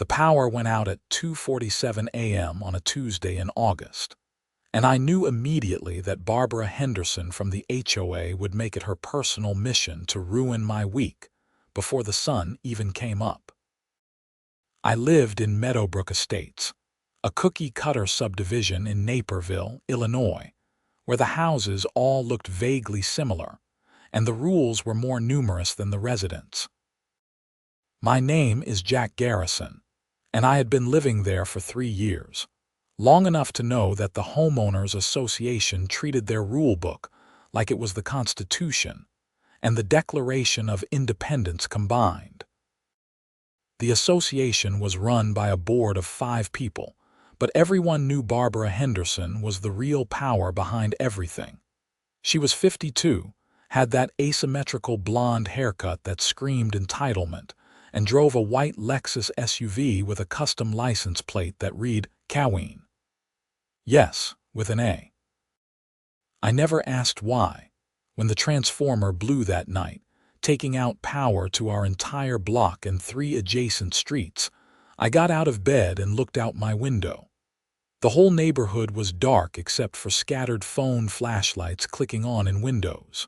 The power went out at 2:47 a.m. on a Tuesday in August, and I knew immediately that Barbara Henderson from the HOA would make it her personal mission to ruin my week before the sun even came up. I lived in Meadowbrook Estates, a cookie-cutter subdivision in Naperville, Illinois, where the houses all looked vaguely similar, and the rules were more numerous than the residents. My name is Jack Garrison, and I had been living there for 3 years, long enough to know that the Homeowners Association treated their rule book like it was the Constitution and the Declaration of Independence combined. The association was run by a board of 5 people, but everyone knew Barbara Henderson was the real power behind everything. She was 52, had that asymmetrical blonde haircut that screamed entitlement, and drove a white Lexus SUV with a custom license plate that read Coween. Yes, with an A. I never asked why. When the transformer blew that night, taking out power to our entire block and 3 adjacent streets, I got out of bed and looked out my window. The whole neighborhood was dark except for scattered phone flashlights clicking on in windows.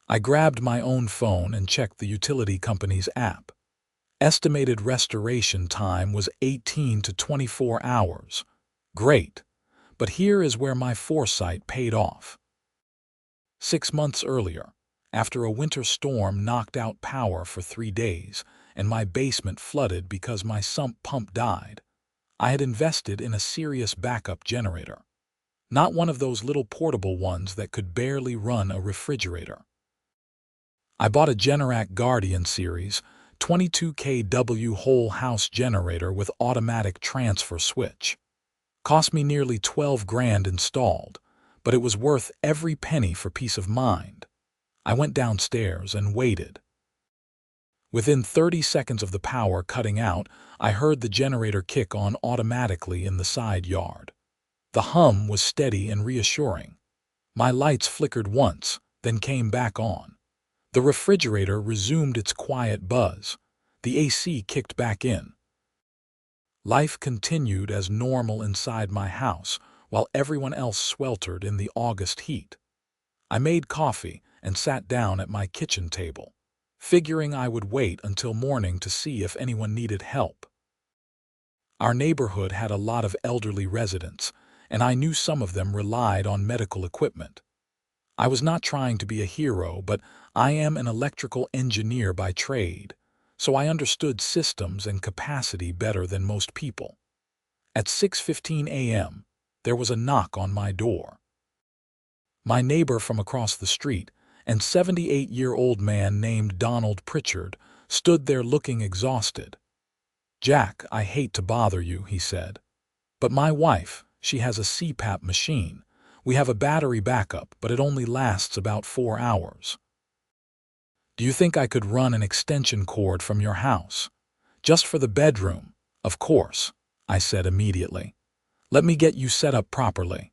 I grabbed my own phone and checked the utility company's app. Estimated restoration time was 18 to 24 hours. Great, but here is where my foresight paid off. 6 months earlier, after a winter storm knocked out power for 3 days and my basement flooded because my sump pump died, I had invested in a serious backup generator. Not one of those little portable ones that could barely run a refrigerator. I bought a Generac Guardian Series 22 kW whole house generator with automatic transfer switch. Cost me nearly 12 grand installed, but it was worth every penny for peace of mind. I went downstairs and waited. Within 30 seconds of the power cutting out, I heard the generator kick on automatically in the side yard. The hum was steady and reassuring. My lights flickered once, then came back on. The refrigerator resumed its quiet buzz. The AC kicked back in. Life continued as normal inside my house while everyone else sweltered in the August heat. I made coffee and sat down at my kitchen table, figuring I would wait until morning to see if anyone needed help. Our neighborhood had a lot of elderly residents, and I knew some of them relied on medical equipment. I was not trying to be a hero, but I am an electrical engineer by trade, so I understood systems and capacity better than most people. At 6:15 a.m., there was a knock on my door. My neighbor from across the street, an 78-year-old man named Donald Pritchard, stood there looking exhausted. "Jack, I hate to bother you," he said, "but my wife, she has a CPAP machine. We have a battery backup, but it only lasts about 4 hours. Do you think I could run an extension cord from your house? Just for the bedroom, of course," I said immediately. "Let me get you set up properly."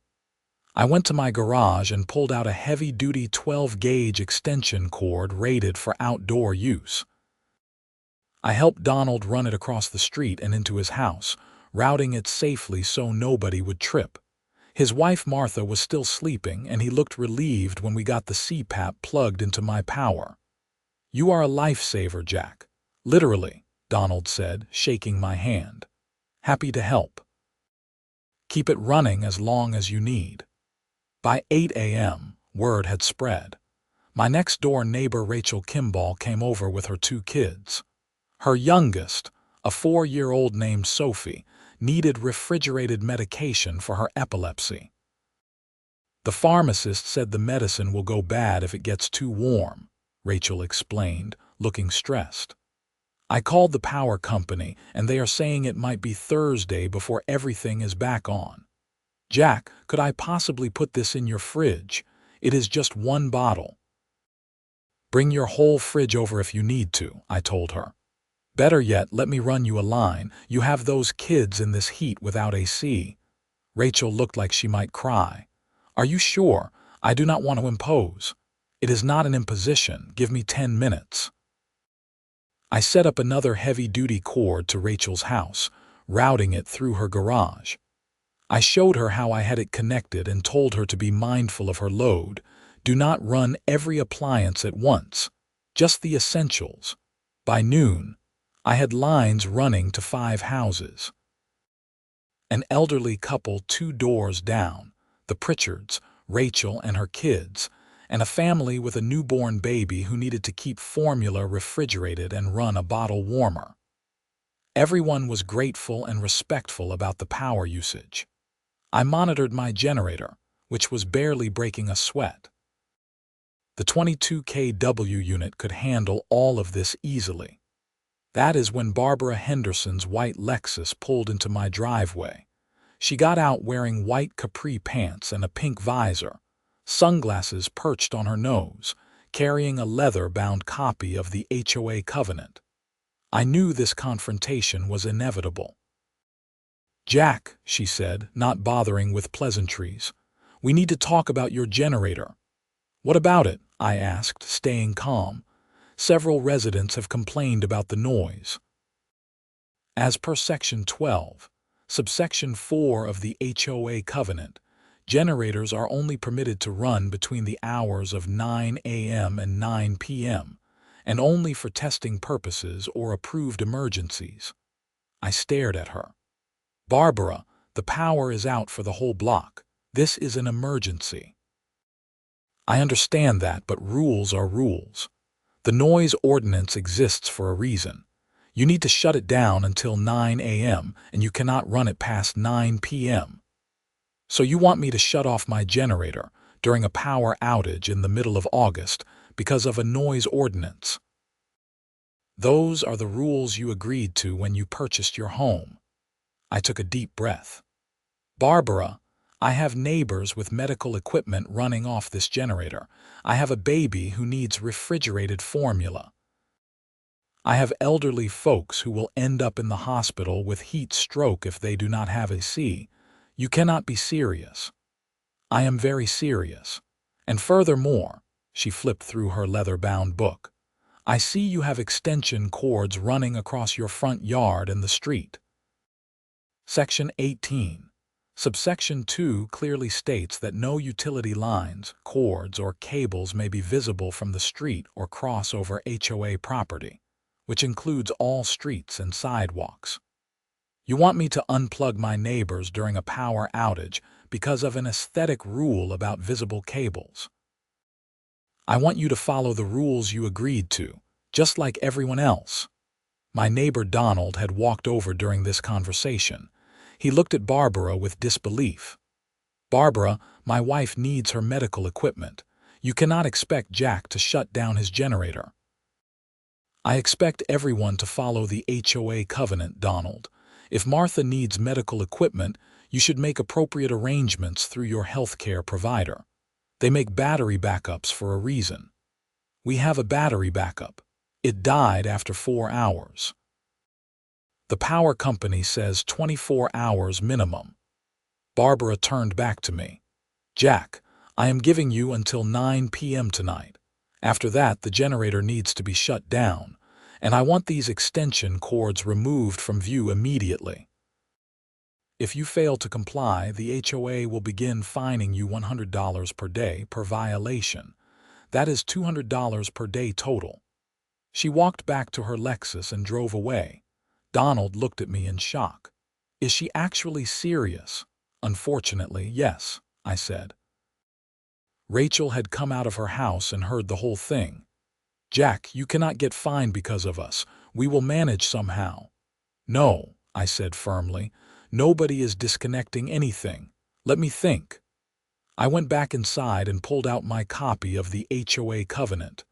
I went to my garage and pulled out a heavy-duty 12-gauge extension cord rated for outdoor use. I helped Donald run it across the street and into his house, routing it safely so nobody would trip. His wife Martha was still sleeping, and he looked relieved when we got the CPAP plugged into my power. "You are a lifesaver, Jack. Literally," Donald said, shaking my hand. "Happy to help. Keep it running as long as you need." By 8 a.m., word had spread. My next-door neighbor Rachel Kimball came over with her 2 kids. Her youngest, a 4-year-old named Sophie, needed refrigerated medication for her epilepsy. "The pharmacist said the medicine will go bad if it gets too warm," Rachel explained, looking stressed. "I called the power company, and they are saying it might be Thursday before everything is back on. Jack, could I possibly put this in your fridge? It is just 1 bottle." "Bring your whole fridge over if you need to," I told her. "Better yet, let me run you a line. You have those kids in this heat without AC." Rachel looked like she might cry. "Are you sure? I do not want to impose." "It is not an imposition. Give me 10 minutes." I set up another heavy-duty cord to Rachel's house, routing it through her garage. I showed her how I had it connected and told her to be mindful of her load. Do not run every appliance at once, just the essentials. By noon, I had lines running to 5 houses. An elderly couple 2 doors down, the Pritchards, Rachel and her kids, and a family with a newborn baby who needed to keep formula refrigerated and run a bottle warmer. Everyone was grateful and respectful about the power usage. I monitored my generator, which was barely breaking a sweat. The 22 kW unit could handle all of this easily. That is when Barbara Henderson's white Lexus pulled into my driveway. She got out wearing white capri pants and a pink visor, sunglasses perched on her nose, carrying a leather-bound copy of the HOA covenant. I knew this confrontation was inevitable. "Jack," she said, not bothering with pleasantries, "we need to talk about your generator." "What about it?" I asked, staying calm. "Several residents have complained about the noise." As per Section 12, subsection 4 of the HOA covenant, generators are only permitted to run between the hours of 9 a.m. and 9 p.m., and only for testing purposes or approved emergencies. I stared at her. "Barbara, the power is out for the whole block. This is an emergency." "I understand that, but rules are rules. The noise ordinance exists for a reason. You need to shut it down until 9 a.m., and you cannot run it past 9 p.m. So you want me to shut off my generator during a power outage in the middle of August because of a noise ordinance? Those are the rules you agreed to when you purchased your home." I took a deep breath. "Barbara, I have neighbors with medical equipment running off this generator. I have a baby who needs refrigerated formula. I have elderly folks who will end up in the hospital with heat stroke if they do not have AC. You cannot be serious." "I am very serious. And furthermore," she flipped through her leather-bound book, "I see you have extension cords running across your front yard and the street." Section 18. Subsection 2 clearly states that no utility lines, cords, or cables may be visible from the street or cross over HOA property, which includes all streets and sidewalks. You want me to unplug my neighbors during a power outage because of an aesthetic rule about visible cables. I want you to follow the rules you agreed to, just like everyone else. My neighbor Donald had walked over during this conversation. He looked at Barbara with disbelief. "Barbara, my wife needs her medical equipment. You cannot expect Jack to shut down his generator." "I expect everyone to follow the HOA covenant, Donald. If Martha needs medical equipment, you should make appropriate arrangements through your healthcare provider. They make battery backups for a reason. We have a battery backup. It died after 4 hours. The power company says 24 hours minimum." Barbara turned back to me. "Jack, I am giving you until 9 p.m. tonight. After that, the generator needs to be shut down, and I want these extension cords removed from view immediately. If you fail to comply, the HOA will begin fining you $100 per day per violation. That is $200 per day total." She walked back to her Lexus and drove away. Donald looked at me in shock. "Is she actually serious?" "Unfortunately, yes," I said. Rachel had come out of her house and heard the whole thing. "Jack, you cannot get fined because of us. We will manage somehow." "No," I said firmly. "Nobody is disconnecting anything. Let me think." I went back inside and pulled out my copy of the HOA covenant.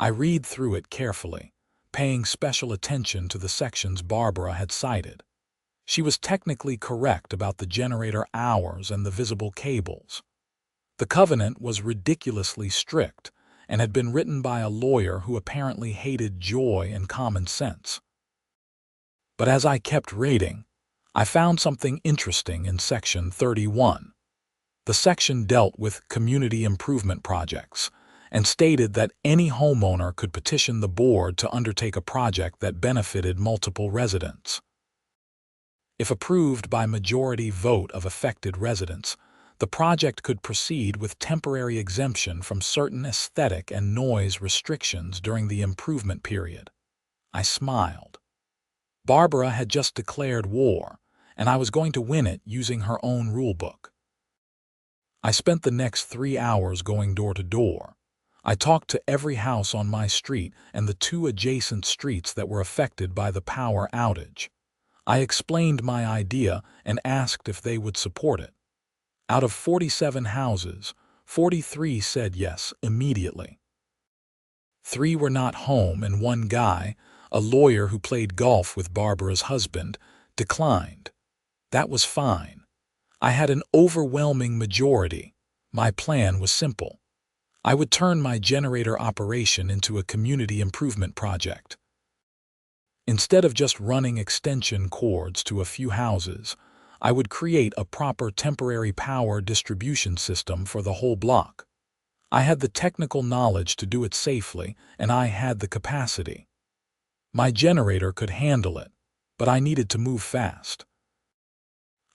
I read through it carefully, paying special attention to the sections Barbara had cited. She was technically correct about the generator hours and the visible cables. The covenant was ridiculously strict and had been written by a lawyer who apparently hated joy and common sense. But as I kept reading, I found something interesting in Section 31. The section dealt with community improvement projects, and stated that any homeowner could petition the board to undertake a project that benefited multiple residents. If approved by majority vote of affected residents, the project could proceed with temporary exemption from certain aesthetic and noise restrictions during the improvement period. I smiled. Barbara had just declared war, and I was going to win it using her own rulebook. I spent the next 3 hours going door to door. I talked to every house on my street and the 2 adjacent streets that were affected by the power outage. I explained my idea and asked if they would support it. Out of 47 houses, 43 said yes immediately. 3 were not home, and one guy, a lawyer who played golf with Barbara's husband, declined. That was fine. I had an overwhelming majority. My plan was simple. I would turn my generator operation into a community improvement project. Instead of just running extension cords to a few houses, I would create a proper temporary power distribution system for the whole block. I had the technical knowledge to do it safely, and I had the capacity. My generator could handle it, but I needed to move fast.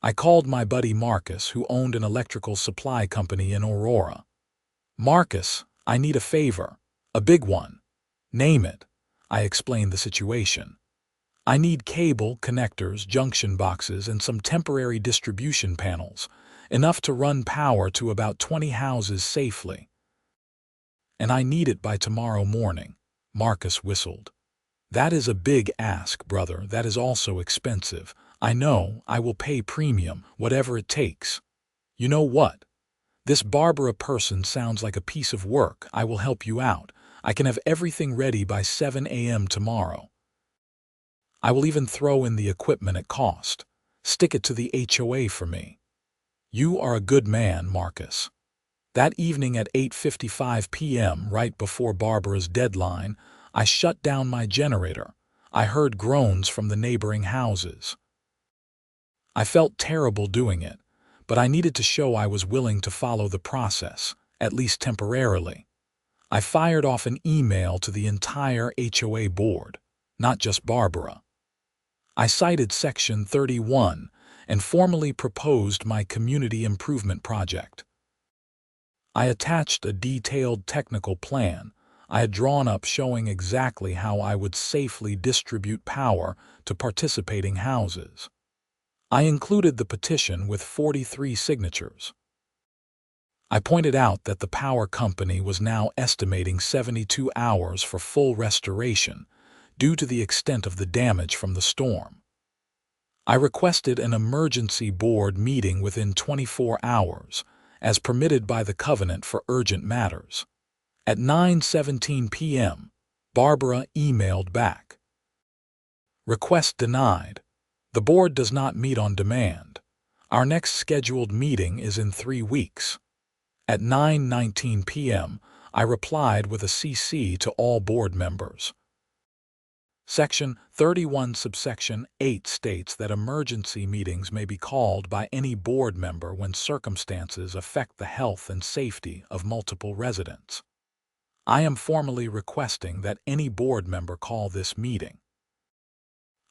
I called my buddy Marcus, who owned an electrical supply company in Aurora. "Marcus, I need a favor. A big one." "Name it." I explained the situation. "I need cable, connectors, junction boxes, and some temporary distribution panels, enough to run power to about 20 houses safely. And I need it by tomorrow morning." Marcus whistled. "That is a big ask, brother. That is also expensive. I know. I will pay premium, whatever it takes." "You know what? This Barbara person sounds like a piece of work. I will help you out. I can have everything ready by 7 a.m. tomorrow. I will even throw in the equipment at cost. Stick it to the HOA for me." "You are a good man, Marcus." That evening at 8:55 p.m., right before Barbara's deadline, I shut down my generator. I heard groans from the neighboring houses. I felt terrible doing it, but I needed to show I was willing to follow the process, at least temporarily. I fired off an email to the entire HOA board, not just Barbara. I cited Section 31 and formally proposed my community improvement project. I attached a detailed technical plan I had drawn up showing exactly how I would safely distribute power to participating houses. I included the petition with 43 signatures. I pointed out that the power company was now estimating 72 hours for full restoration due to the extent of the damage from the storm. I requested an emergency board meeting within 24 hours, as permitted by the covenant for urgent matters. At 9:17 p.m., Barbara emailed back. "Request denied. The board does not meet on demand. Our next scheduled meeting is in 3 weeks. At 9:19 p.m., I replied with a CC to all board members. Section 31 subsection 8 states that emergency meetings may be called by any board member when circumstances affect the health and safety of multiple residents. I am formally requesting that any board member call this meeting.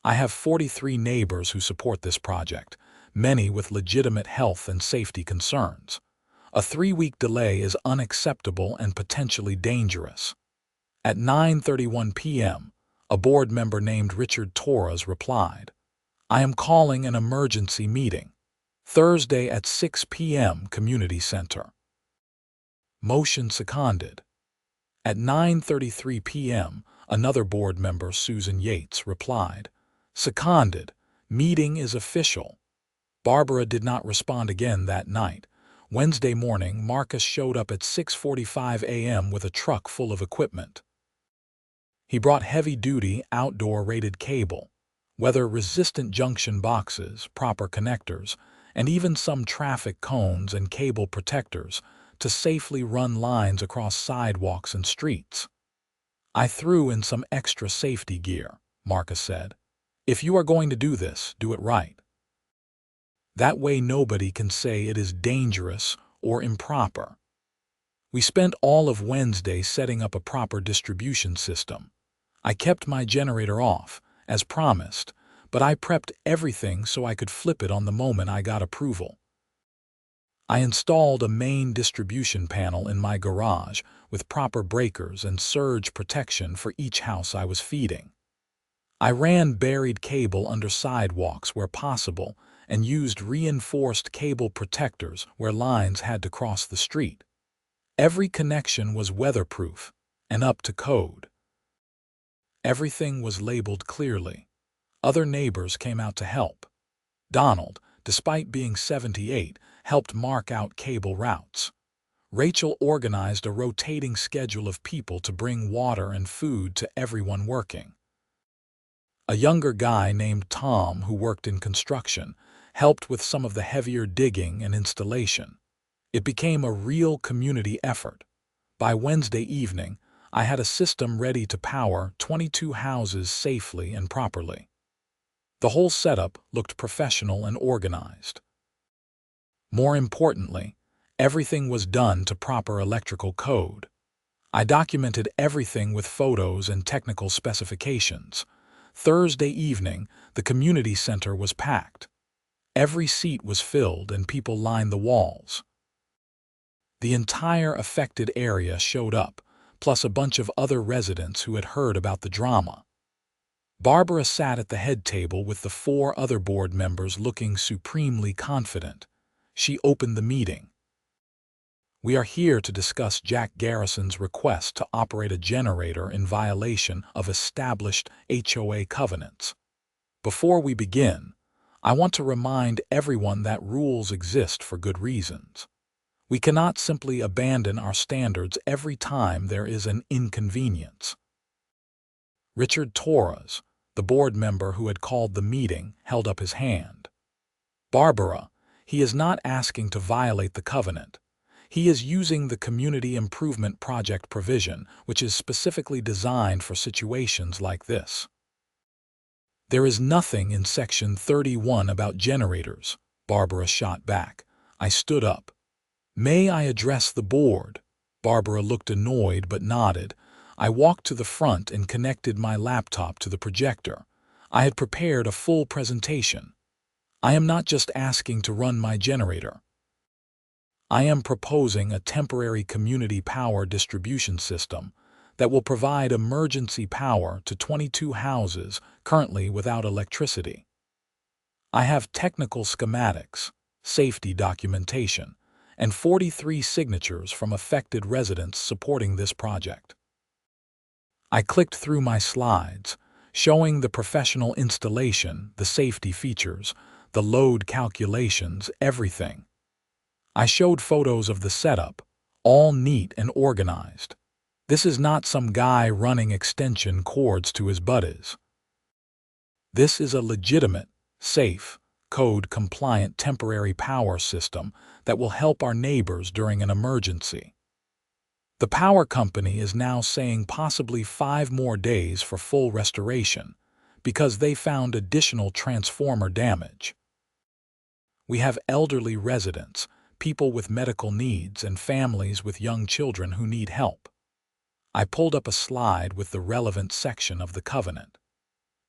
I have 43 neighbors who support this project, many with legitimate health and safety concerns. A 3-week delay is unacceptable and potentially dangerous." At 9:31 p.m., a board member named Richard Torres replied, "I am calling an emergency meeting. Thursday at 6 p.m. Community Center." Motion seconded. At 9:33 p.m., another board member, Susan Yates, replied, "Seconded. Meeting is official." Barbara did not respond again that night. Wednesday morning, Marcus showed up at 6:45 a.m. with a truck full of equipment. He brought heavy-duty, outdoor-rated cable, weather-resistant junction boxes, proper connectors, and even some traffic cones and cable protectors to safely run lines across sidewalks and streets. "I threw in some extra safety gear," Marcus said. "If you are going to do this, do it right. That way nobody can say it is dangerous or improper." We spent all of Wednesday setting up a proper distribution system. I kept my generator off, as promised, but I prepped everything so I could flip it on the moment I got approval. I installed a main distribution panel in my garage with proper breakers and surge protection for each house I was feeding. I ran buried cable under sidewalks where possible and used reinforced cable protectors where lines had to cross the street. Every connection was weatherproof and up to code. Everything was labeled clearly. Other neighbors came out to help. Donald, despite being 78, helped mark out cable routes. Rachel organized a rotating schedule of people to bring water and food to everyone working. A younger guy named Tom, who worked in construction, helped with some of the heavier digging and installation. It became a real community effort. By Wednesday evening, I had a system ready to power 22 houses safely and properly. The whole setup looked professional and organized. More importantly, everything was done to proper electrical code. I documented everything with photos and technical specifications. Thursday evening, the community center was packed. Every seat was filled and people lined the walls. The entire affected area showed up, plus a bunch of other residents who had heard about the drama. Barbara sat at the head table with the 4 other board members looking supremely confident. She opened the meeting. We are here to discuss Jack Garrison's request to operate a generator in violation of established HOA covenants. Before we begin, I want to remind everyone that rules exist for good reasons. We cannot simply abandon our standards every time there is an inconvenience. Richard Torres, the board member who had called the meeting, held up his hand. Barbara, he is not asking to violate the covenant. He is using the Community Improvement Project provision, which is specifically designed for situations like this. There is nothing in Section 31 about generators, Barbara shot back. I stood up. May I address the board? Barbara looked annoyed but nodded. I walked to the front and connected my laptop to the projector. I had prepared a full presentation. I am not just asking to run my generator. I am proposing a temporary community power distribution system that will provide emergency power to 22 houses currently without electricity. I have technical schematics, safety documentation, and 43 signatures from affected residents supporting this project. I clicked through my slides, showing the professional installation, the safety features, the load calculations, everything. I showed photos of the setup, all neat and organized. This is not some guy running extension cords to his buddies. This is a legitimate, safe, code-compliant temporary power system that will help our neighbors during an emergency. The power company is now saying possibly 5 more days for full restoration because they found additional transformer damage. We have elderly residents, people with medical needs, and families with young children who need help. I pulled up a slide with the relevant section of the covenant.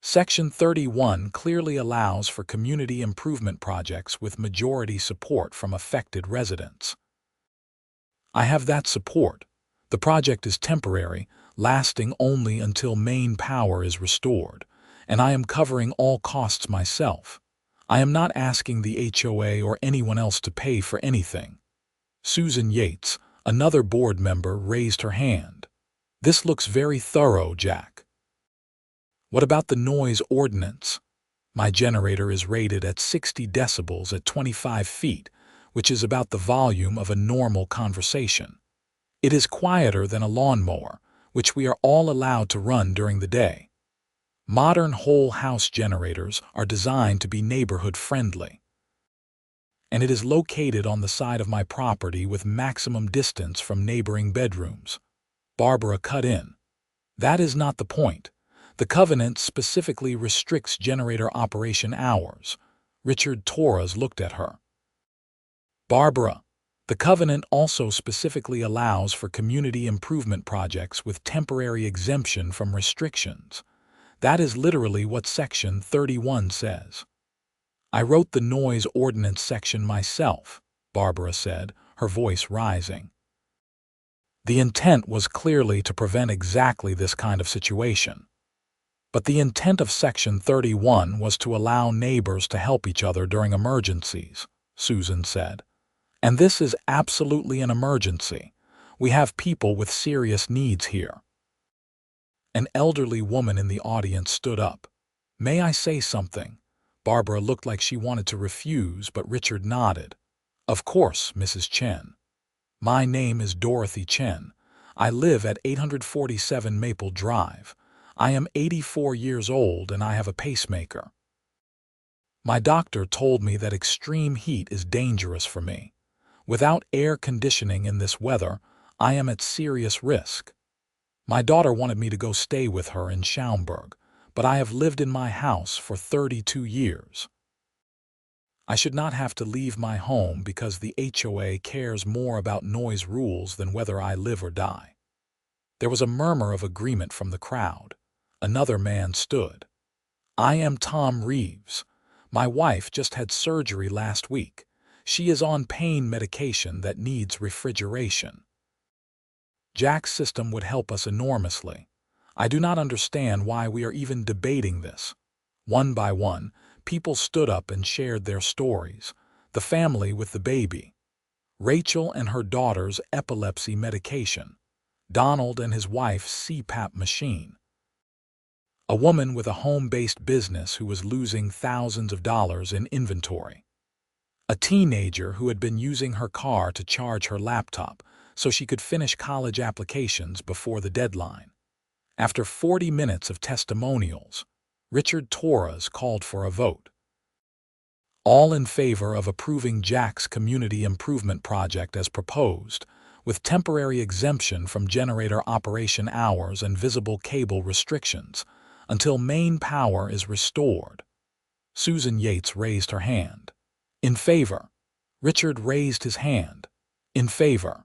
Section 31 clearly allows for community improvement projects with majority support from affected residents. I have that support. The project is temporary, lasting only until main power is restored, and I am covering all costs myself. I am not asking the HOA or anyone else to pay for anything. Susan Yates, another board member, raised her hand. This looks very thorough, Jack. What about the noise ordinance? My generator is rated at 60 decibels at 25 feet, which is about the volume of a normal conversation. It is quieter than a lawnmower, which we are all allowed to run during the day. Modern whole house generators are designed to be neighborhood friendly. And it is located on the side of my property with maximum distance from neighboring bedrooms. Barbara cut in. That is not the point. The covenant specifically restricts generator operation hours. Richard Torres looked at her. Barbara, The covenant also specifically allows for community improvement projects with temporary exemption from restrictions. That is literally what Section 31 says. I wrote the noise ordinance section myself, Barbara said, her voice rising. The intent was clearly to prevent exactly this kind of situation. But the intent of Section 31 was to allow neighbors to help each other during emergencies, Susan said. And this is absolutely an emergency. We have people with serious needs here. An elderly woman in the audience stood up. May I say something? Barbara looked like she wanted to refuse, but Richard nodded. Of course, Mrs. Chen. My name is Dorothy Chen. I live at 847 Maple Drive. I am 84 years old and I have a pacemaker. My doctor told me that extreme heat is dangerous for me. Without air conditioning in this weather, I am at serious risk. My daughter wanted me to go stay with her in Schaumburg, but I have lived in my house for 32 years. I should not have to leave my home because the HOA cares more about noise rules than whether I live or die. There was a murmur of agreement from the crowd. Another man stood. I am Tom Reeves. My wife just had surgery last week. She is on pain medication that needs refrigeration. Jack's system would help us enormously. I do not understand why we are even debating this. One by one, people stood up and shared their stories. The family with the baby. Rachel and her daughter's epilepsy medication. Donald and his wife's CPAP machine. A woman with a home-based business who was losing thousands of dollars in inventory. A teenager who had been using her car to charge her laptop so she could finish college applications before the deadline. After 40 minutes of testimonials, Richard Torres called for a vote. All in favor of approving Jack's community improvement project as proposed, with temporary exemption from generator operation hours and visible cable restrictions, until main power is restored. Susan Yates raised her hand. In favor. Richard raised his hand. In favor.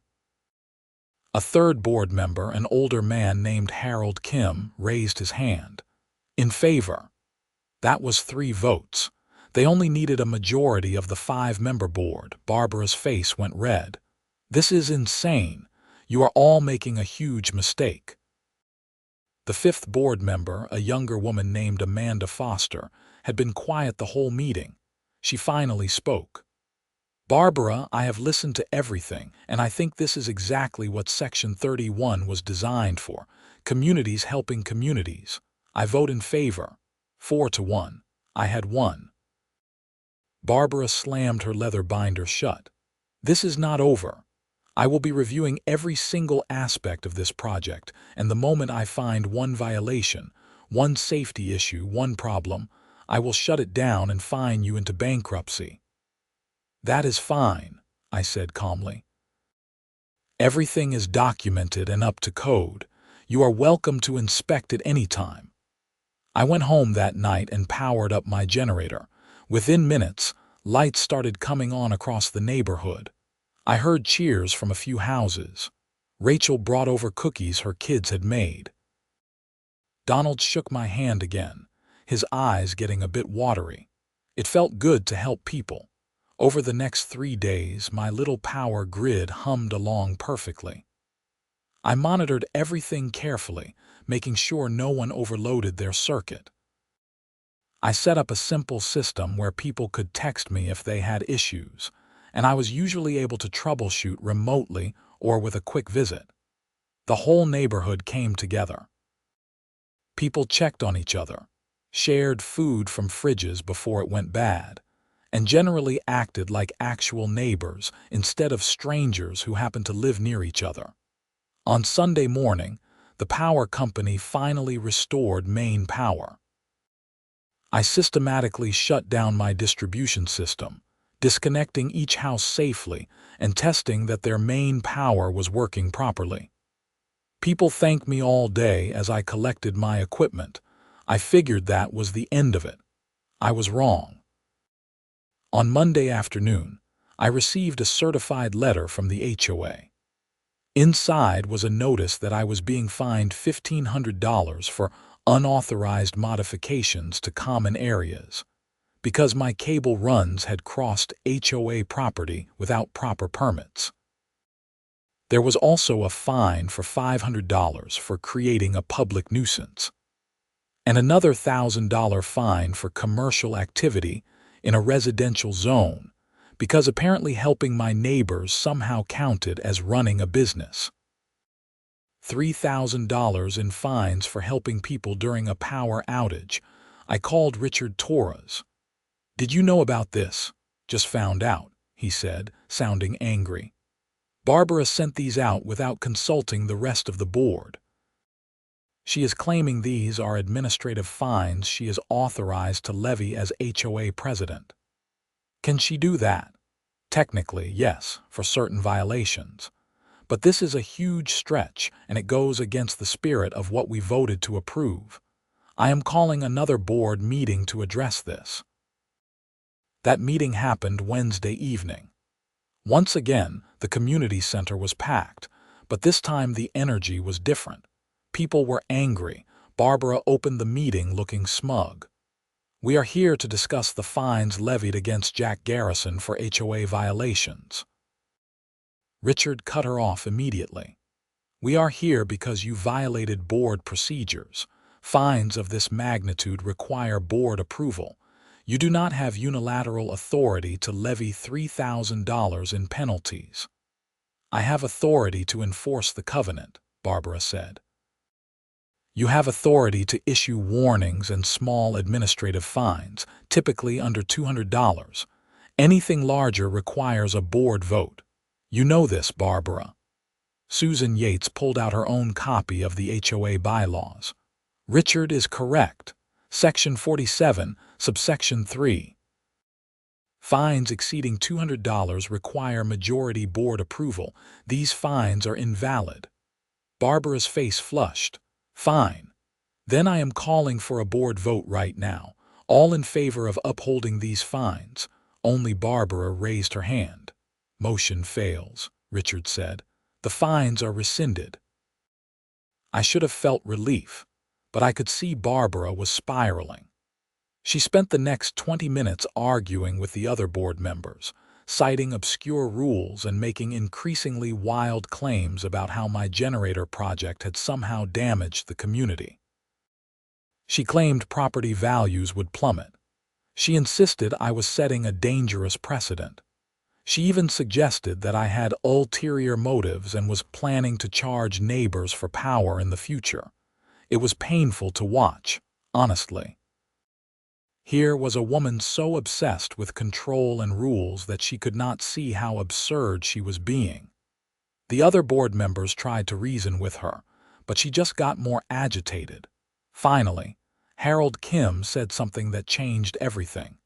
A third board member, an older man named Harold Kim, raised his hand. In favor. That was 3 votes. They only needed a majority of the 5-member board. Barbara's face went red. This is insane. You are all making a huge mistake. The 5th board member, a younger woman named Amanda Foster, had been quiet the whole meeting. She finally spoke. Barbara, I have listened to everything, and I think this is exactly what Section 31 was designed for. Communities helping communities. I vote in favor. 4-1. I had won. Barbara slammed her leather binder shut. This is not over. I will be reviewing every single aspect of this project, and the moment I find one violation, one safety issue, one problem, I will shut it down and fine you into bankruptcy. That is fine, I said calmly. Everything is documented and up to code. You are welcome to inspect it any time. I went home that night and powered up my generator. Within minutes, lights started coming on across the neighborhood. I heard cheers from a few houses. Rachel brought over cookies her kids had made. Donald shook my hand again, his eyes getting a bit watery. It felt good to help people. Over the next 3 days, my little power grid hummed along perfectly. I monitored everything carefully, making sure no one overloaded their circuit. I set up a simple system where people could text me if they had issues, and I was usually able to troubleshoot remotely or with a quick visit. The whole neighborhood came together. People checked on each other, shared food from fridges before it went bad, and generally acted like actual neighbors instead of strangers who happened to live near each other. On Sunday morning, the power company finally restored main power. I systematically shut down my distribution system, disconnecting each house safely and testing that their main power was working properly. People thanked me all day as I collected my equipment. I figured that was the end of it. I was wrong. On Monday afternoon, I received a certified letter from the HOA. Inside was a notice that I was being fined $1,500 for unauthorized modifications to common areas because my cable runs had crossed HOA property without proper permits. There was also a fine for $500 for creating a public nuisance, and another $1,000 fine for commercial activity in a residential zone because apparently helping my neighbors somehow counted as running a business. $3,000 in fines for helping people during a power outage. I called Richard Torres. "Did you know about this?" "Just found out," he said, sounding angry. "Barbara sent these out without consulting the rest of the board. She is claiming these are administrative fines she is authorized to levy as HOA president." "Can she do that?" "Technically, yes, for certain violations. But this is a huge stretch, and it goes against the spirit of what we voted to approve. I am calling another board meeting to address this." That meeting happened Wednesday evening. Once again, the community center was packed, but this time the energy was different. People were angry. Barbara opened the meeting looking smug. "We are here to discuss the fines levied against Jack Garrison for HOA violations." Richard cut her off immediately. "We are here because you violated board procedures. Fines of this magnitude require board approval. You do not have unilateral authority to levy $3,000 in penalties." "I have authority to enforce the covenant," Barbara said. "You have authority to issue warnings and small administrative fines, typically under $200. Anything larger requires a board vote. You know this, Barbara." Susan Yates pulled out her own copy of the HOA bylaws. "Richard is correct. Section 47, subsection 3. Fines exceeding $200 require majority board approval. These fines are invalid." Barbara's face flushed. "Fine. Then I am calling for a board vote right now. All in favor of upholding these fines." Only Barbara raised her hand. "Motion fails," Richard said. "The fines are rescinded." I should have felt relief, but I could see Barbara was spiraling. She spent the next 20 minutes arguing with the other board members, citing obscure rules and making increasingly wild claims about how my generator project had somehow damaged the community. She claimed property values would plummet. She insisted I was setting a dangerous precedent. She even suggested that I had ulterior motives and was planning to charge neighbors for power in the future. It was painful to watch, honestly. Here was a woman so obsessed with control and rules that she could not see how absurd she was being. The other board members tried to reason with her, but she just got more agitated. Finally, Harold Kim said something that changed everything.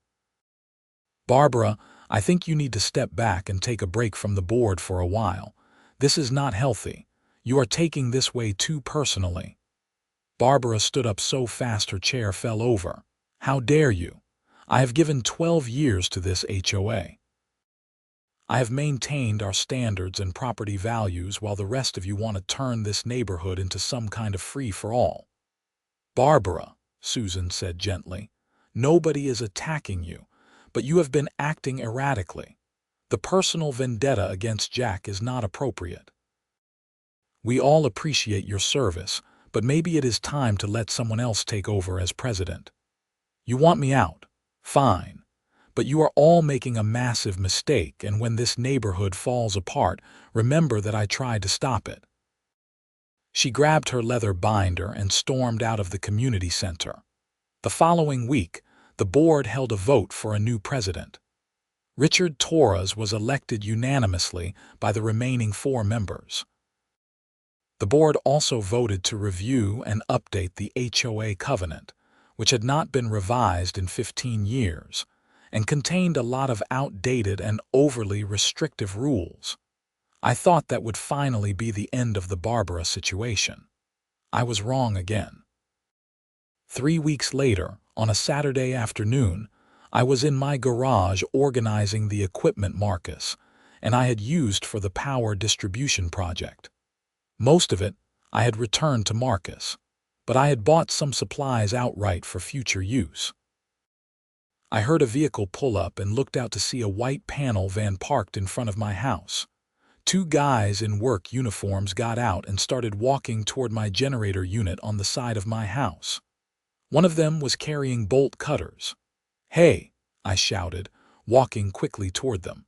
"Barbara, I think you need to step back and take a break from the board for a while. This is not healthy. You are taking this way too personally." Barbara stood up so fast her chair fell over. "How dare you? I have given 12 years to this HOA. I have maintained our standards and property values while the rest of you want to turn this neighborhood into some kind of free-for-all." "Barbara," Susan said gently, "nobody is attacking you, but you have been acting erratically. The personal vendetta against Jack is not appropriate. We all appreciate your service, but maybe it is time to let someone else take over as president. You want me out? Fine. But you are all making a massive mistake, and when this neighborhood falls apart, remember that I tried to stop it." She grabbed her leather binder and stormed out of the community center. The following week, the board held a vote for a new president. Richard Torres was elected unanimously by the remaining 4 members. The board also voted to review and update the HOA covenant, which had not been revised in 15 years, and contained a lot of outdated and overly restrictive rules. I thought that would finally be the end of the Barbara situation. I was wrong again. 3 weeks later, on a Saturday afternoon, I was in my garage organizing the equipment Marcus and I had used for the power distribution project. Most of it I had returned to Marcus, but I had bought some supplies outright for future use. I heard a vehicle pull up and looked out to see a white panel van parked in front of my house. Two guys in work uniforms got out and started walking toward my generator unit on the side of my house. One of them was carrying bolt cutters. "Hey," I shouted, walking quickly toward them.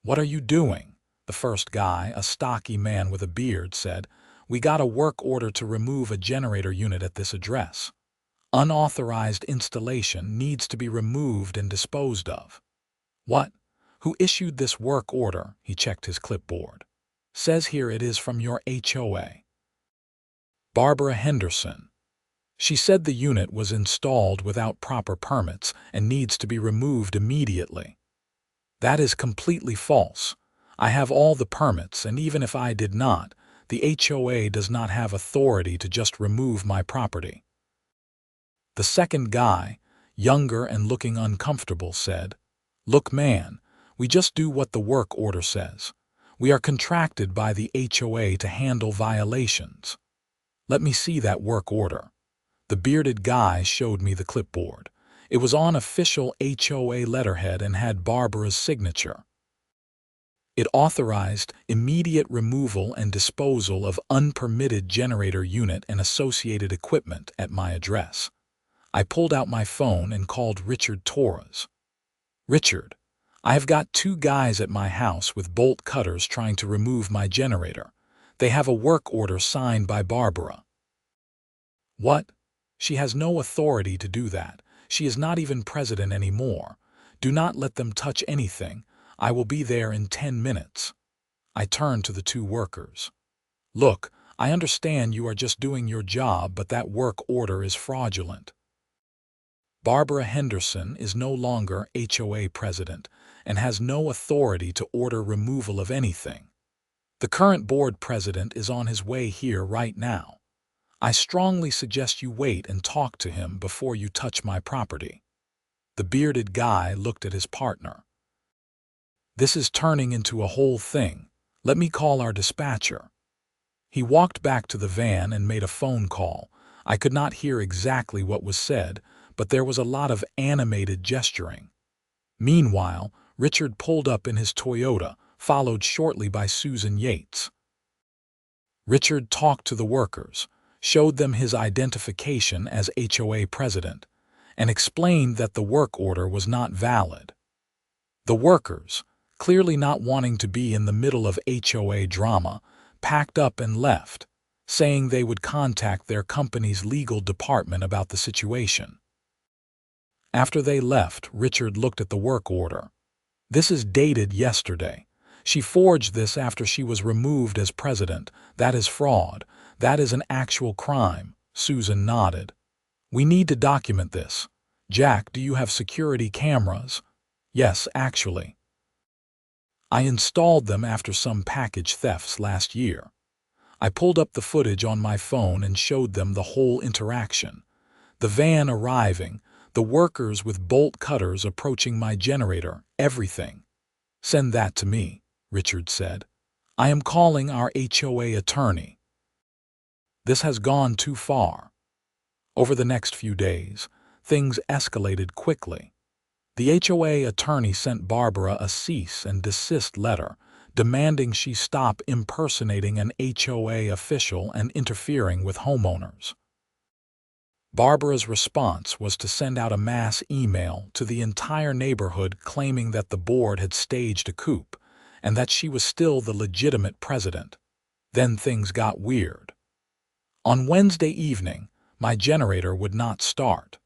"What are you doing?" The first guy, a stocky man with a beard, said. "We got a work order to remove a generator unit at this address. Unauthorized installation needs to be removed and disposed of." "What? Who issued this work order?" He checked his clipboard. "Says here it is from your HOA. Barbara Henderson. She said the unit was installed without proper permits and needs to be removed immediately." "That is completely false. I have all the permits, and even if I did not, the HOA does not have authority to just remove my property." The second guy, younger and looking uncomfortable, said, "Look, man, we just do what the work order says. We are contracted by the HOA to handle violations." "Let me see that work order." The bearded guy showed me the clipboard. It was on official HOA letterhead and had Barbara's signature. It authorized immediate removal and disposal of unpermitted generator unit and associated equipment at my address. I pulled out my phone and called Richard Torres. "Richard, I have got two guys at my house with bolt cutters trying to remove my generator. They have a work order signed by Barbara." "What? She has no authority to do that. She is not even president anymore. Do not let them touch anything. I will be there in 10 minutes. I turned to the two workers. "Look, I understand you are just doing your job, but that work order is fraudulent. Barbara Henderson is no longer HOA president and has no authority to order removal of anything. The current board president is on his way here right now. I strongly suggest you wait and talk to him before you touch my property." The bearded guy looked at his partner. "This is turning into a whole thing. Let me call our dispatcher." He walked back to the van and made a phone call. I could not hear exactly what was said, but there was a lot of animated gesturing. Meanwhile, Richard pulled up in his Toyota, followed shortly by Susan Yates. Richard talked to the workers, showed them his identification as HOA president, and explained that the work order was not valid. The workers, clearly not wanting to be in the middle of HOA drama, packed up and left, saying they would contact their company's legal department about the situation. After they left, Richard looked at the work order. "This is dated yesterday. She forged this after she was removed as president. That is fraud. That is an actual crime." Susan nodded. "We need to document this. Jack, do you have security cameras?" "Yes, actually. I installed them after some package thefts last year." I pulled up the footage on my phone and showed them the whole interaction. The van arriving, the workers with bolt cutters approaching my generator, everything. "Send that to me," Richard said. "I am calling our HOA attorney." This has gone too far. Over the next few days, things escalated quickly. The HOA attorney sent Barbara a cease and desist letter demanding she stop impersonating an HOA official and interfering with homeowners. Barbara's response was to send out a mass email to the entire neighborhood claiming that the board had staged a coup and that she was still the legitimate president. Then things got weird. On Wednesday evening, my generator would not start.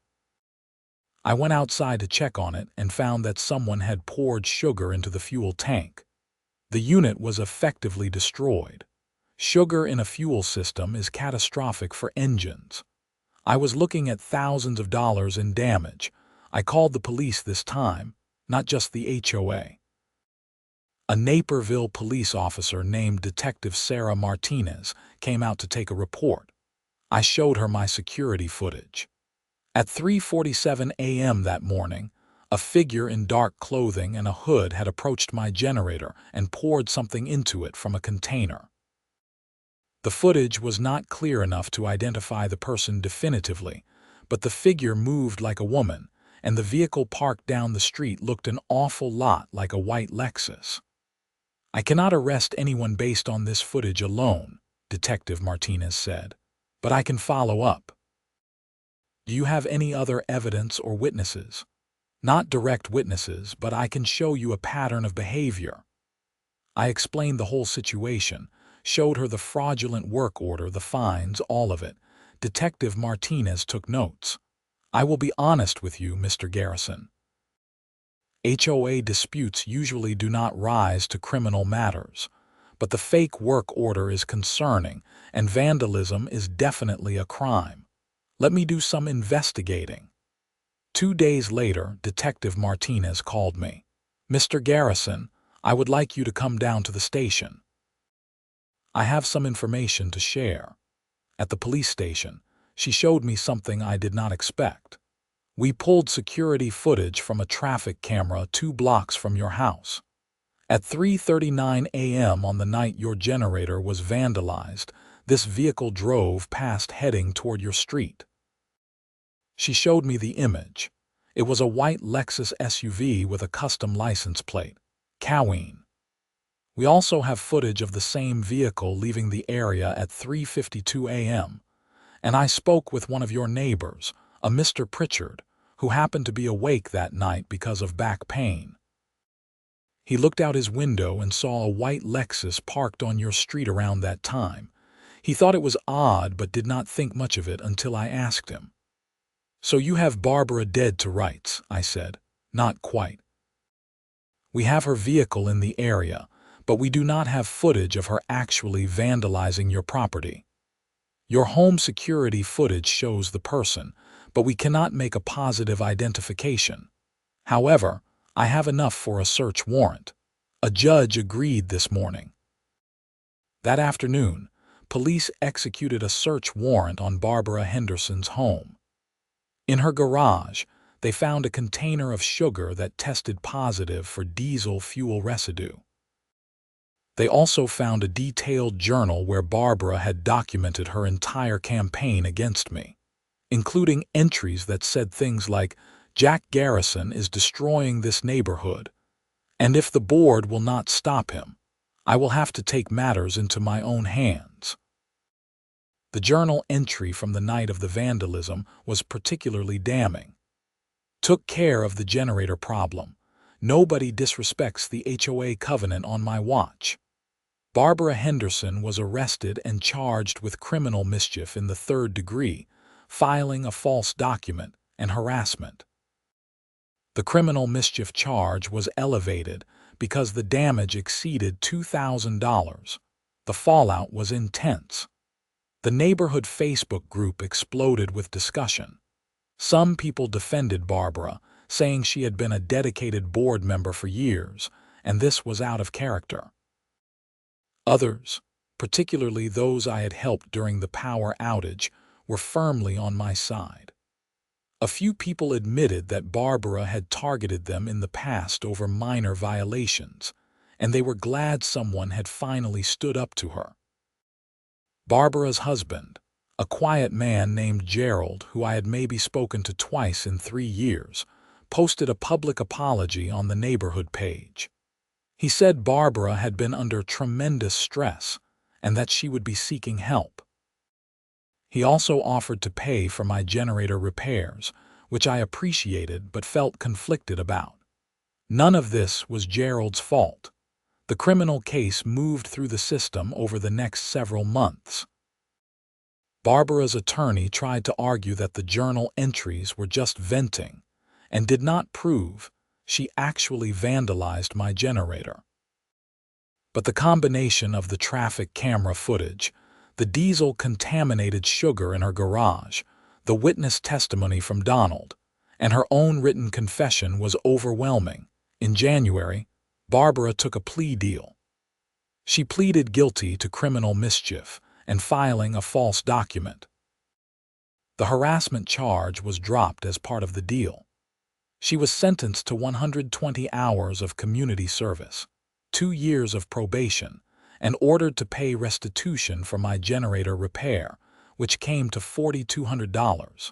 I went outside to check on it and found that someone had poured sugar into the fuel tank. The unit was effectively destroyed. Sugar in a fuel system is catastrophic for engines. I was looking at thousands of dollars in damage. I called the police this time, not just the HOA. A Naperville police officer named Detective Sarah Martinez came out to take a report. I showed her my security footage. At 3:47 a.m. that morning, a figure in dark clothing and a hood had approached my generator and poured something into it from a container. The footage was not clear enough to identify the person definitively, but the figure moved like a woman, and the vehicle parked down the street looked an awful lot like a white Lexus. "I cannot arrest anyone based on this footage alone," Detective Martinez said, "but I can follow up." "Do you have any other evidence or witnesses?" "Not direct witnesses, but I can show you a pattern of behavior." I explained the whole situation, showed her the fraudulent work order, the fines, all of it. Detective Martinez took notes. "I will be honest with you, Mr. Garrison. HOA disputes usually do not rise to criminal matters, but the fake work order is concerning, and vandalism is definitely a crime. Let me do some investigating." 2 days later, Detective Martinez called me. "Mr. Garrison, I would like you to come down to the station. I have some information to share." At the police station, she showed me something I did not expect. "We pulled security footage from a traffic camera 2 blocks from your house. At 3:39 a.m. on the night your generator was vandalized, this vehicle drove past heading toward your street." She showed me the image. It was a white Lexus SUV with a custom license plate, Coween. We also have footage of the same vehicle leaving the area at 3:52 a.m., and I spoke with one of your neighbors, a Mr. Pritchard, who happened to be awake that night because of back pain. He looked out his window and saw a white Lexus parked on your street around that time. He thought it was odd but did not think much of it until I asked him. "So you have Barbara dead to rights," I said. "Not quite. We have her vehicle in the area, but we do not have footage of her actually vandalizing your property. Your home security footage shows the person, but we cannot make a positive identification. However, I have enough for a search warrant. A judge agreed this morning." That afternoon, police executed a search warrant on Barbara Henderson's home. In her garage, they found a container of sugar that tested positive for diesel fuel residue. They also found a detailed journal where Barbara had documented her entire campaign against me, including entries that said things like, "Jack Garrison is destroying this neighborhood, and if the board will not stop him, I will have to take matters into my own hands." The journal entry from the night of the vandalism was particularly damning. "Took care of the generator problem. Nobody disrespects the HOA covenant on my watch." Barbara Henderson was arrested and charged with criminal mischief in the 3rd degree, filing a false document, and harassment. The criminal mischief charge was elevated because the damage exceeded $2,000. The fallout was intense. The neighborhood Facebook group exploded with discussion. Some people defended Barbara, saying she had been a dedicated board member for years, and this was out of character. Others, particularly those I had helped during the power outage, were firmly on my side. A few people admitted that Barbara had targeted them in the past over minor violations, and they were glad someone had finally stood up to her. Barbara's husband, a quiet man named Gerald, who I had maybe spoken to twice in 3 years, posted a public apology on the neighborhood page. He said Barbara had been under tremendous stress and that she would be seeking help. He also offered to pay for my generator repairs, which I appreciated but felt conflicted about. None of this was Gerald's fault. The criminal case moved through the system over the next several months. Barbara's attorney tried to argue that the journal entries were just venting and did not prove she actually vandalized my generator. But the combination of the traffic camera footage, the diesel-contaminated sugar in her garage, the witness testimony from Donald, and her own written confession was overwhelming. In January, Barbara took a plea deal. She pleaded guilty to criminal mischief and filing a false document. The harassment charge was dropped as part of the deal. She was sentenced to 120 hours of community service, 2 years of probation, and ordered to pay restitution for my generator repair, which came to $4,200.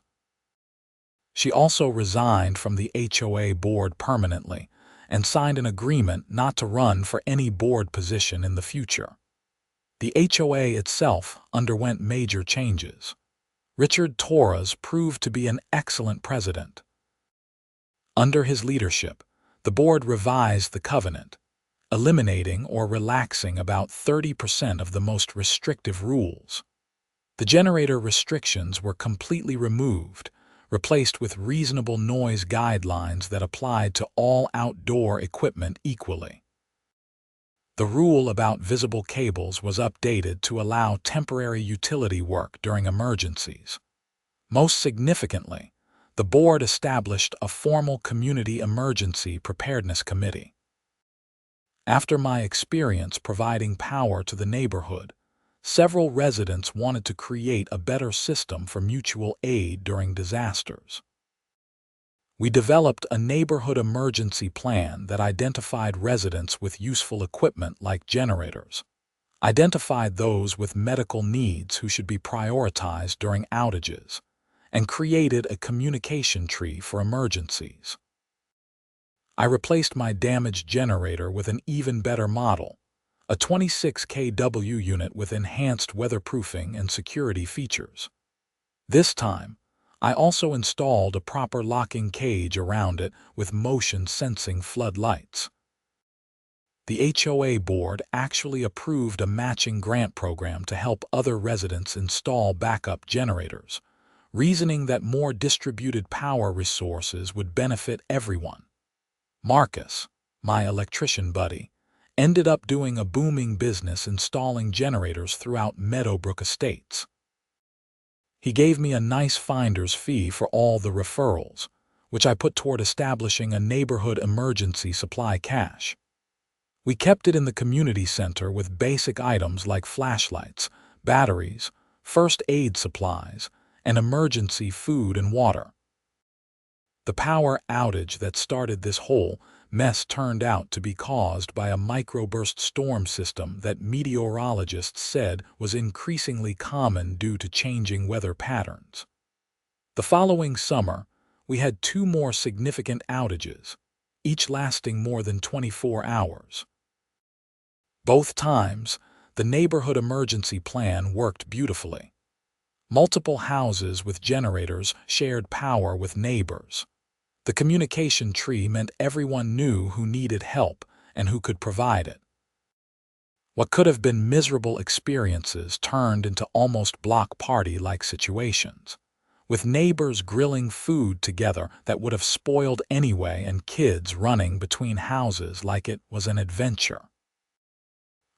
She also resigned from the HOA board permanently and signed an agreement not to run for any board position in the future. The HOA itself underwent major changes. Richard Torres proved to be an excellent president. Under his leadership, the board revised the covenant, eliminating or relaxing about 30% of the most restrictive rules. The generator restrictions were completely removed, replaced with reasonable noise guidelines that applied to all outdoor equipment equally. The rule about visible cables was updated to allow temporary utility work during emergencies. Most significantly, the board established a formal Community Emergency Preparedness Committee. After my experience providing power to the neighborhood, several residents wanted to create a better system for mutual aid during disasters. We developed a neighborhood emergency plan that identified residents with useful equipment like generators, identified those with medical needs who should be prioritized during outages, and created a communication tree for emergencies. I replaced my damaged generator with an even better model, a 26 kW unit with enhanced weatherproofing and security features. This time, I also installed a proper locking cage around it with motion-sensing floodlights. The HOA board actually approved a matching grant program to help other residents install backup generators, reasoning that more distributed power resources would benefit everyone. Marcus, my electrician buddy, ended up doing a booming business installing generators throughout Meadowbrook Estates. He gave me a nice finder's fee for all the referrals, which I put toward establishing a neighborhood emergency supply cache. We kept it in the community center with basic items like flashlights, batteries, first aid supplies, and emergency food and water. The power outage that started this whole mess turned out to be caused by a microburst storm system that meteorologists said was increasingly common due to changing weather patterns. The following summer, we had 2 more significant outages, each lasting more than 24 hours. Both times, the neighborhood emergency plan worked beautifully. Multiple houses with generators shared power with neighbors. The communication tree meant everyone knew who needed help and who could provide it. What could have been miserable experiences turned into almost block party-like situations, with neighbors grilling food together that would have spoiled anyway and kids running between houses like it was an adventure.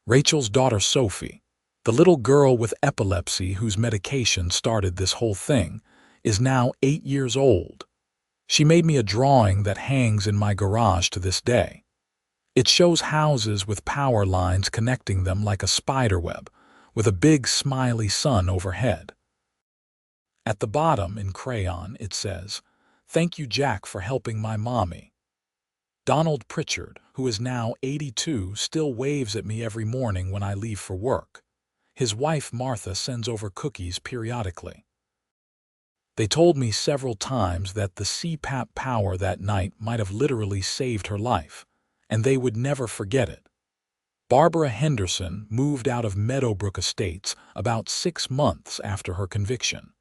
Rachel's daughter Sophie, the little girl with epilepsy whose medication started this whole thing, is now 8 years old. She made me a drawing that hangs in my garage to this day. It shows houses with power lines connecting them like a spiderweb, with a big smiley sun overhead. At the bottom, in crayon, it says, "Thank you, Jack, for helping my mommy." Donald Pritchard, who is now 82, still waves at me every morning when I leave for work. His wife, Martha, sends over cookies periodically. They told me several times that the CPAP power that night might have literally saved her life, and they would never forget it. Barbara Henderson moved out of Meadowbrook Estates about 6 months after her conviction.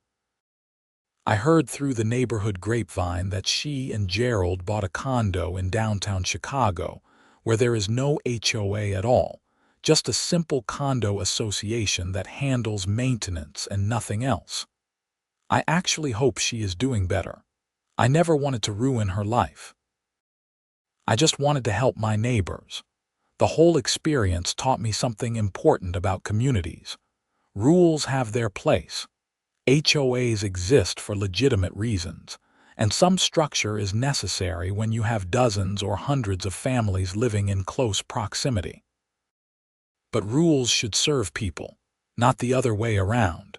I heard through the neighborhood grapevine that she and Gerald bought a condo in downtown Chicago, where there is no HOA at all, just a simple condo association that handles maintenance and nothing else. I actually hope she is doing better. I never wanted to ruin her life. I just wanted to help my neighbors. The whole experience taught me something important about communities. Rules have their place. HOAs exist for legitimate reasons, and some structure is necessary when you have dozens or hundreds of families living in close proximity. But rules should serve people, not the other way around.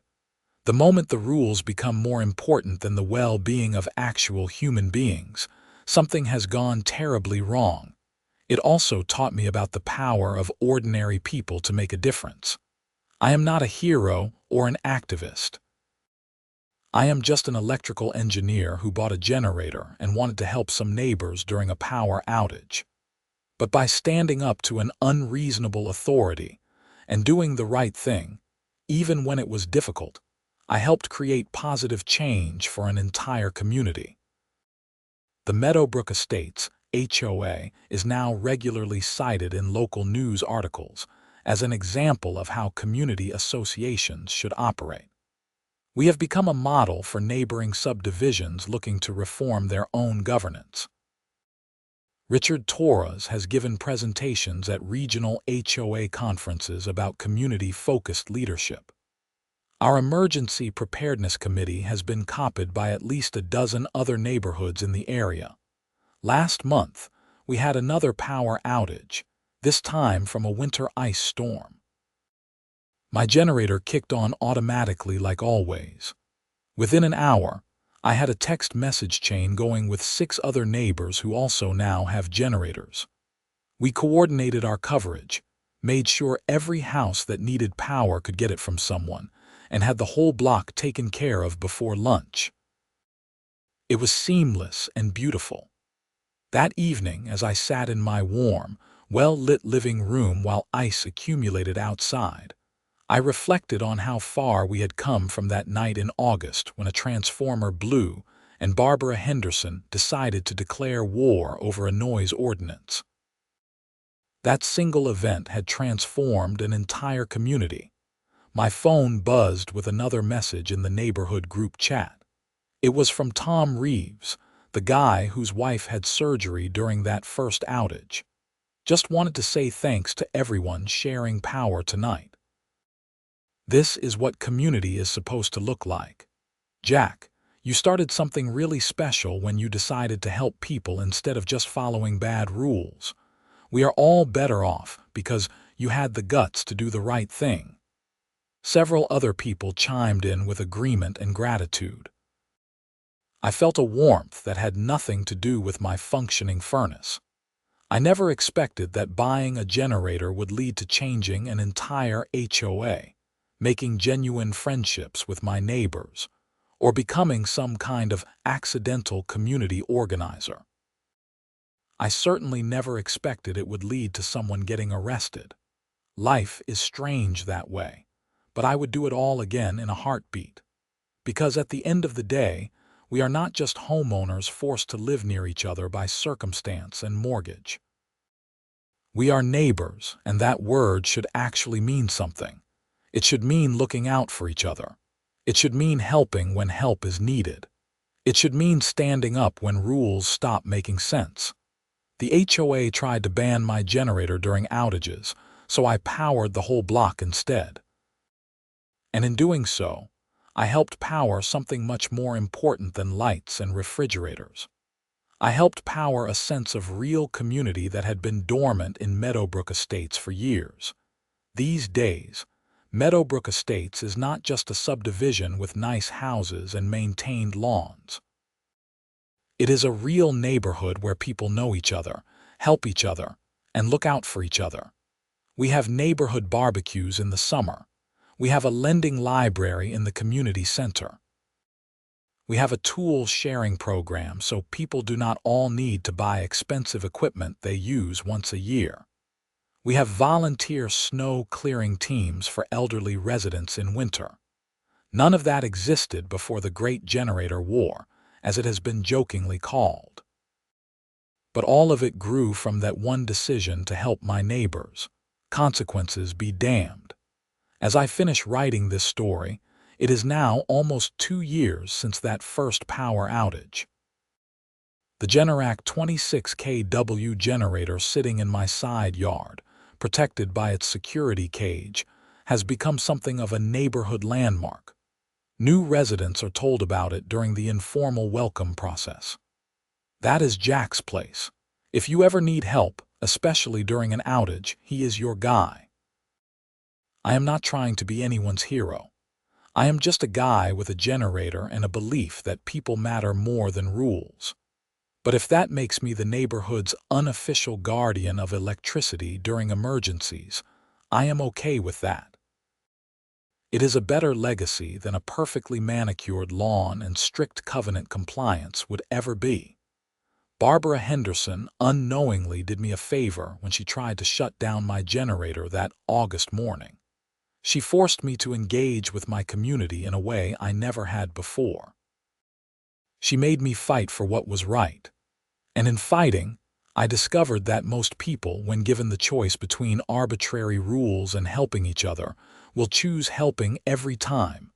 The moment the rules become more important than the well-being of actual human beings, something has gone terribly wrong. It also taught me about the power of ordinary people to make a difference. I am not a hero or an activist. I am just an electrical engineer who bought a generator and wanted to help some neighbors during a power outage. But by standing up to an unreasonable authority and doing the right thing, even when it was difficult, I helped create positive change for an entire community. The Meadowbrook Estates, HOA, is now regularly cited in local news articles as an example of how community associations should operate. We have become a model for neighboring subdivisions looking to reform their own governance. Richard Torres has given presentations at regional HOA conferences about community-focused leadership. Our Emergency Preparedness Committee has been copied by at least a dozen other neighborhoods in the area. Last month, we had another power outage, this time from a winter ice storm. My generator kicked on automatically like always. Within an hour, I had a text message chain going with 6 other neighbors who also now have generators. We coordinated our coverage, made sure every house that needed power could get it from someone, and had the whole block taken care of before lunch. It was seamless and beautiful. That evening, as I sat in my warm, well-lit living room while ice accumulated outside, I reflected on how far we had come from that night in August when a transformer blew and Barbara Henderson decided to declare war over a noise ordinance. That single event had transformed an entire community. My phone buzzed with another message in the neighborhood group chat. It was from Tom Reeves, the guy whose wife had surgery during that first outage. Just wanted to say thanks to everyone sharing power tonight. This is what community is supposed to look like. Jack, you started something really special when you decided to help people instead of just following bad rules. We are all better off because you had the guts to do the right thing. Several other people chimed in with agreement and gratitude. I felt a warmth that had nothing to do with my functioning furnace. I never expected that buying a generator would lead to changing an entire HOA, making genuine friendships with my neighbors, or becoming some kind of accidental community organizer. I certainly never expected it would lead to someone getting arrested. Life is strange that way, but I would do it all again in a heartbeat. Because at the end of the day, we are not just homeowners forced to live near each other by circumstance and mortgage. We are neighbors, and that word should actually mean something. It should mean looking out for each other. It should mean helping when help is needed. It should mean standing up when rules stop making sense. The HOA tried to ban my generator during outages, so I powered the whole block instead. And in doing so, I helped power something much more important than lights and refrigerators. I helped power a sense of real community that had been dormant in Meadowbrook Estates for years. These days, Meadowbrook Estates is not just a subdivision with nice houses and maintained lawns. It is a real neighborhood where people know each other, help each other, and look out for each other. We have neighborhood barbecues in the summer. We have a lending library in the community center. We have a tools sharing program so people do not all need to buy expensive equipment they use once a year. We have volunteer snow clearing teams for elderly residents in winter. None of that existed before the Great Generator War, as it has been jokingly called. But all of it grew from that one decision to help my neighbors. Consequences be damned. As I finish writing this story, it is now almost 2 years since that first power outage. The Generac 26 kW generator sitting in my side yard, protected by its security cage, has become something of a neighborhood landmark. New residents are told about it during the informal welcome process. That is Jack's place. If you ever need help, especially during an outage, he is your guy. I am not trying to be anyone's hero. I am just a guy with a generator and a belief that people matter more than rules. But if that makes me the neighborhood's unofficial guardian of electricity during emergencies, I am okay with that. It is a better legacy than a perfectly manicured lawn and strict covenant compliance would ever be. Barbara Henderson unknowingly did me a favor when she tried to shut down my generator that August morning. She forced me to engage with my community in a way I never had before. She made me fight for what was right. And in fighting, I discovered that most people, when given the choice between arbitrary rules and helping each other, will choose helping every time.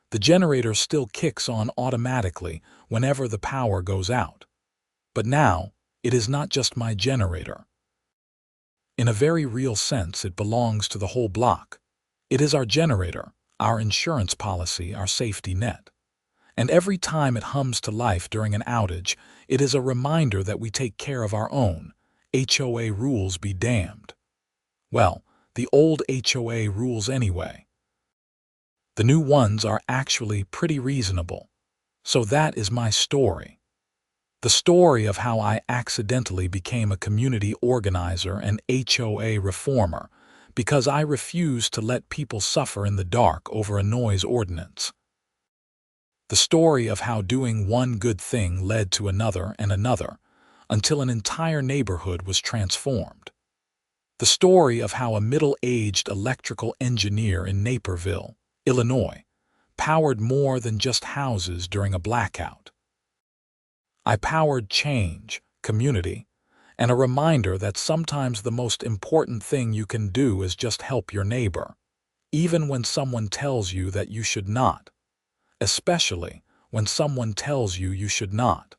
The generator still kicks on automatically whenever the power goes out. But now, it is not just my generator. In a very real sense, it belongs to the whole block. It is our generator, our insurance policy, our safety net. And every time it hums to life during an outage, it is a reminder that we take care of our own. HOA rules be damned. Well, the old HOA rules anyway. The new ones are actually pretty reasonable. So that is my story. The story of how I accidentally became a community organizer and HOA reformer because I refused to let people suffer in the dark over a noise ordinance. The story of how doing one good thing led to another and another, until an entire neighborhood was transformed. The story of how a middle-aged electrical engineer in Naperville, Illinois, powered more than just houses during a blackout. I powered change, community, and a reminder that sometimes the most important thing you can do is just help your neighbor, even when someone tells you that you should not. Especially when someone tells you you should not.